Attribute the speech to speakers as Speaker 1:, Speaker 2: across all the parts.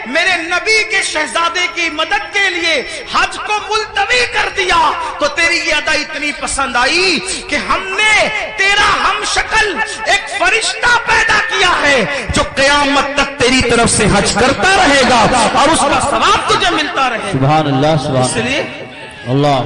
Speaker 1: میرے نبی کے شہزادے کی مدد کے لیے حج کو ملتوی کر دیا تو تیری یہ ادا اتنی پسند آئی کہ ہم نے تیرا ہم شکل ایک فرشتہ پیدا کیا ہے جو قیامت تک تیری طرف سے حج کرتا رہے گا اور اس کا ثواب تجھے ملتا رہے گا۔
Speaker 2: سبحان اللہ، سبحان اللہ۔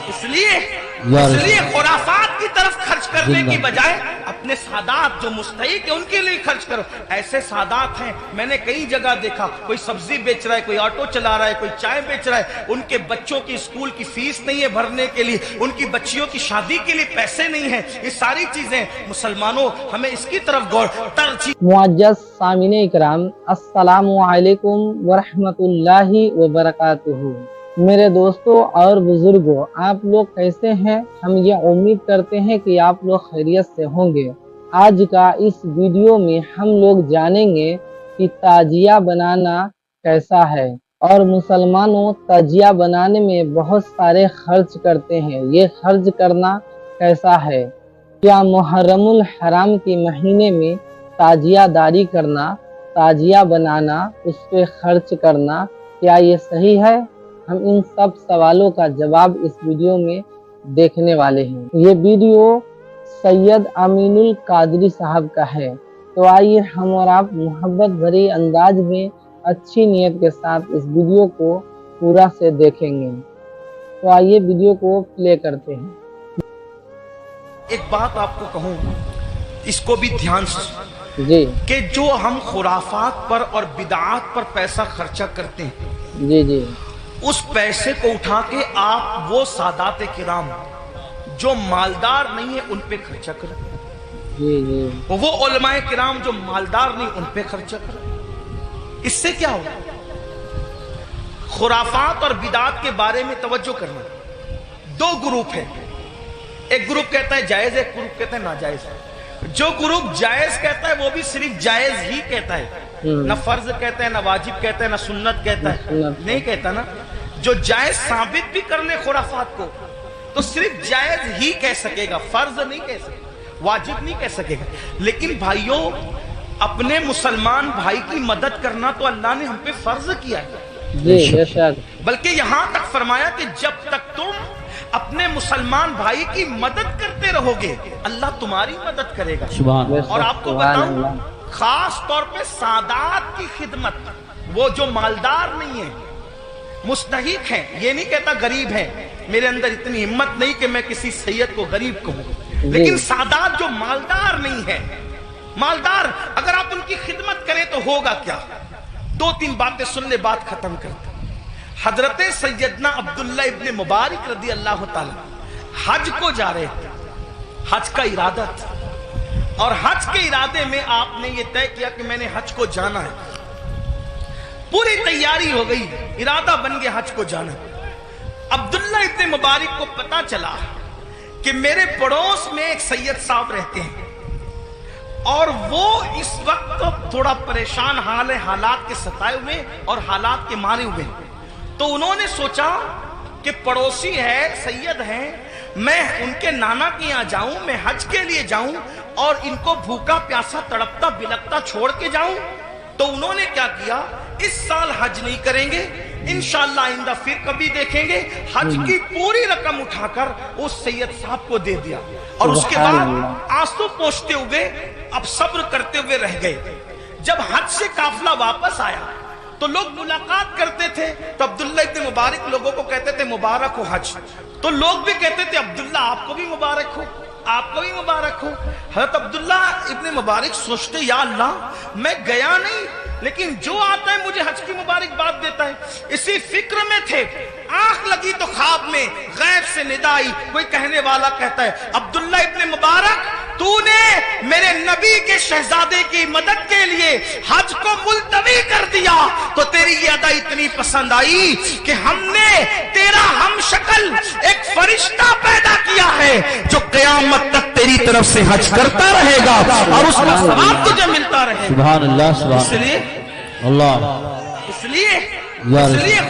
Speaker 1: اس لیے خرافات کی طرف خرچ کرنے کی بجائے اپنے سادات جو مستحق ہیں ان کے لیے خرچ کرو۔ ایسے سادات ہیں، میں نے کئی جگہ دیکھا، کوئی سبزی بیچ رہا ہے، کوئی آٹو چلا رہا ہے، کوئی چائے بیچ رہا ہے، ان کے بچوں کی اسکول کی فیس نہیں ہے بھرنے کے لیے، ان کی بچیوں کی شادی کے لیے پیسے نہیں ہیں۔ یہ ساری چیزیں مسلمانوں ہمیں اس کی طرف غور ترجیح۔
Speaker 3: معزز سامعین اکرام، السلام علیکم ورحمۃ اللہ وبرکاتہ۔ میرے دوستوں اور بزرگوں، آپ لوگ کیسے ہیں؟ ہم یہ امید کرتے ہیں کہ آپ لوگ خیریت سے ہوں گے۔ آج کا اس ویڈیو میں ہم لوگ جانیں گے کہ تعجیہ بنانا کیسا ہے، اور مسلمانوں تعجیہ بنانے میں بہت سارے خرچ کرتے ہیں۔ یہ خرچ کرنا کیسا ہے؟ کیا محرم الحرام کے مہینے میں تعجیہ داری کرنا، تعجیہ بنانا، اس پہ خرچ کرنا، کیا یہ صحیح ہے؟ ہم ان سب سوالوں کا جواب اس ویڈیو میں دیکھنے والے ہیں۔ یہ ویڈیو سید امین القادری صاحب کا ہے، تو آئیے ہم اور آپ محبت بھری انداز میں اچھی نیت کے ساتھ اس ویڈیو کو پورا سے دیکھیں گے۔ تو آئیے ویڈیو کو پلے کرتے ہیں۔
Speaker 1: ایک بات آپ کو کہوں، اس کو بھی دھیان سے
Speaker 3: جی
Speaker 1: کہ جو ہم خرافات پر اور بدعات پر پیسہ خرچہ کرتے ہیں،
Speaker 3: جی
Speaker 1: اس پیسے کو اٹھا کے آپ وہ سادات کرام جو مالدار نہیں ہیں ان پہ خرچہ کریں،
Speaker 3: جی
Speaker 1: وہ علماء کرام جو مالدار نہیں ان پہ خرچہ کریں۔ اس سے کیا ہوگا؟ خرافات اور بدعات کے بارے میں توجہ کرنا۔ دو گروپ ہیں، ایک گروپ کہتا ہے جائز، ایک گروپ کہتا ہے ناجائز۔ جو گروپ جائز کہتا ہے وہ بھی صرف جائز ہی کہتا ہے، نہ فرض کہتا ہے، نہ واجب کہتا ہے، نہ سنت کہتا ہے، نہیں کہتا نا۔ جو جائز ثابت بھی کر لے خرافات کو تو صرف جائز ہی کہہ سکے گا، فرض نہیں کہہ سکے گا، واجب نہیں کہہ سکے گا۔ لیکن بھائیوں، اپنے مسلمان بھائی کی مدد کرنا تو اللہ نے ہم پہ فرض کیا ہے،
Speaker 3: بے شک۔
Speaker 1: بلکہ یہاں تک فرمایا کہ جب تک تم اپنے مسلمان بھائی کی مدد کرتے رہو گے اللہ تمہاری مدد کرے گا۔
Speaker 2: سبحان
Speaker 1: اور آپ کو بتاؤں، خاص طور پہ سادات کی خدمت، وہ جو مالدار نہیں ہیں، مستحق ہیں، یہ نہیں کہتا غریب ہیں، میرے اندر اتنی ہمت نہیں کہ میں کسی سید کو غریب کہوں، لیکن سادات جو مالدار نہیں ہیں، مالدار اگر آپ ان کی خدمت کریں تو ہوگا کیا؟ دو تین باتیں سن لے، بات ختم کرتے۔ حضرت سیدنا عبداللہ ابن مبارک رضی اللہ تعالی حج کو جا رہے تھے، حج کا ارادہ تھا، اور حج کے ارادے میں آپ نے یہ طے کیا کہ میں نے حج کو جانا ہے، پوری تیاری ہو گئی، ارادہ بن گیا حج کو جانا ہے۔ عبداللہ ابن مبارک کو پتا چلا کہ میرے پڑوس میں ایک سید صاحب رہتے ہیں اور وہ اس وقت تھوڑا پریشان حال ہے، حالات کے ستائے ہوئے اور حالات کے مارے ہوئے، تو انہوں نے سوچا کہ پڑوسی ہے، سید ہیں، میں ان کے نانا کے یہاں جاؤں، میں حج کے لیے جاؤں اور ان کو بھوکا پیاسا تڑپتا بلکتا چھوڑ کے جاؤں۔ تو انہوں نے کیا کیا، اس سال حج نہیں کریں گے، انشاءاللہ آئندہ پھر کبھی دیکھیں گے، حج کی پوری رقم اٹھا کر اس سید صاحب کو دے دیا، اور اس کے بعد آنسو پوچھتے ہوئے اب صبر کرتے ہوئے رہ گئے۔ جب حج سے قافلہ واپس آیا تو لوگ ملاقات کرتے تھے، تو عبداللہ ابن مبارک لوگوں کو کہتے تھے مبارک ہو حج، تو لوگ بھی کہتے تھے عبداللہ آپ کو بھی مبارک ہو، آپ کو بھی مبارک ہو۔ حضرت عبداللہ ابن مبارک سوچتے یا اللہ میں گیا نہیں لیکن جو آتا ہے مجھے حج کی مبارکباد دیتا ہے، اسی فکر میں تھے، آنکھ لگی تو خواب میں غیب سے ندا آئی، کوئی کہنے والا کہتا ہے عبداللہ ابن مبارک تو نے میرے نبی کے شہزادے کی مدد کے لیے حج کو ملتوی کر دیا تو تیری یہ ادا اتنی پسند آئی کہ ہم نے تیرا ہم شکل ایک فرشتہ پیدا کیا ہے جو قیامت تک تیری طرف سے حج کرتا رہے گا اور اس کا ثواب تجھے ملتا رہے گا۔
Speaker 2: سبحان اللہ، سبحان اللہ۔
Speaker 1: اس لیے